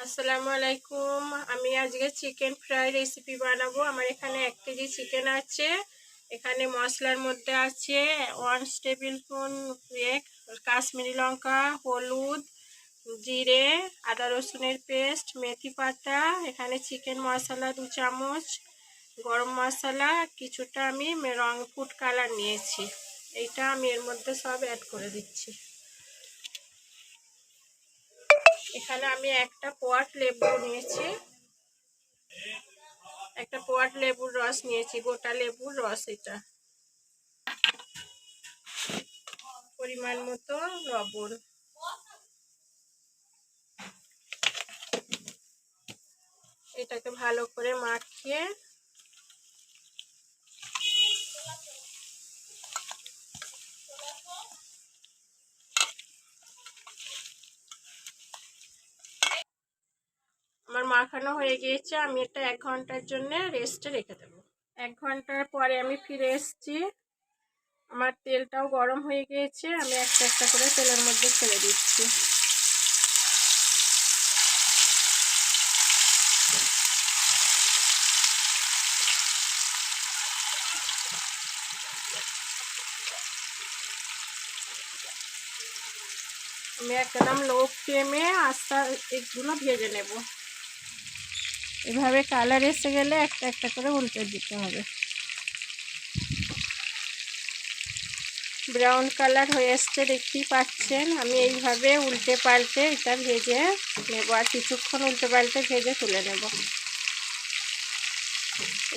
আসসালামু আলাইকুম। আমি আজকে চিকেন ফ্রাই রেসিপি বানাবো। আমার এখানে 1 কেজি চিকেন আছে। এখানে মশলার মধ্যে আছে 1 টেবিল স্পুন কাশ্মীরি লঙ্কা, হলুদ, জিরে, আদা রসুনের পেস্ট, মেথি পাতা, এখানে চিকেন মশলা 2 চামচ, গরম মশলা কিছুটা, আমি রং ফুড কালার নিয়েছি। এইটা আমি এর মধ্যে সব অ্যাড করে দিচ্ছি। এখানে আমি একটা কোয়াট লেবু নিয়েছি, একটা কোয়াট লেবুর রস নিয়েছি, গোটা লেবুর রস। এটা পরিমাণ মতো লবণ, এটাকে ভালো করে মাখিয়ে আমার মাখানো হয়ে গিয়েছে। আমি এটা 1 ঘন্টার জন্য রেস্টে রেখে দেবো। 1 ঘন্টার পরে আমি ফিরে এসেছি। আমার তেলটাও গরম হয়ে গিয়েছে। আমি একটা একটা করে তেলের মধ্যে ছেড়ে দিচ্ছি। আমি একদম লো ফ্লেমে আস্তে এগুলো ভেজে নেব। এভাবে কালার এসে গেলে একটা একটা করে উল্টে দিতে হবে। ব্রাউন কালার হয়ে আসছে, দেখতেই পাচ্ছেন। আমি এইভাবে উল্টে পাল্টে এটা ভেজে নেব, আর কিছুক্ষণ উল্টে পাল্টে ভেজে তুলে নেব।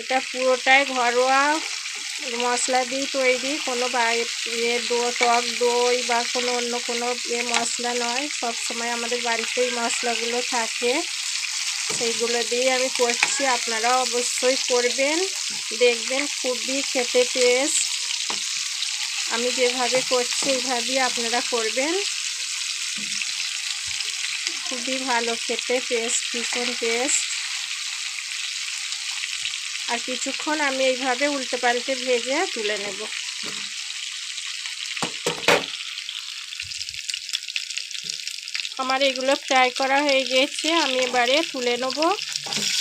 এটা পুরোটাই ঘরোয়া মশলা দিয়ে তৈরি, কোনো টক দই বা কোনো অন্য কোনো মশলা নয়। সব সময় আমাদের বাড়িতেই মশলাগুলো থাকে, সেইগুলো দিয়ে আমি করছি। আপনারা অবশ্যই করবেন, দেখবেন খুবই খেতে টেস্ট। আমি যেভাবে করছি এইভাবেই আপনারা করবেন, খুবই ভালো খেতে, টেস্ট ভীষণ টেস্ট। আর কিছুক্ষণ আমি এইভাবে উল্টে পাল্টে ভেজে তুলে নেব। আমার এগুলো ফ্রাই করা হয়ে গেছে, আমি এবারে তুলে নেব।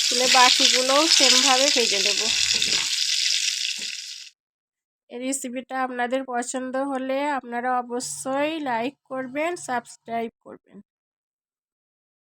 তুলে বাকিগুলোও সেমভাবে ভেজে নেব। এই রেসিপিটা আপনাদের পছন্দ হলে আপনারা অবশ্যই লাইক করবেন, সাবস্ক্রাইব করবেন।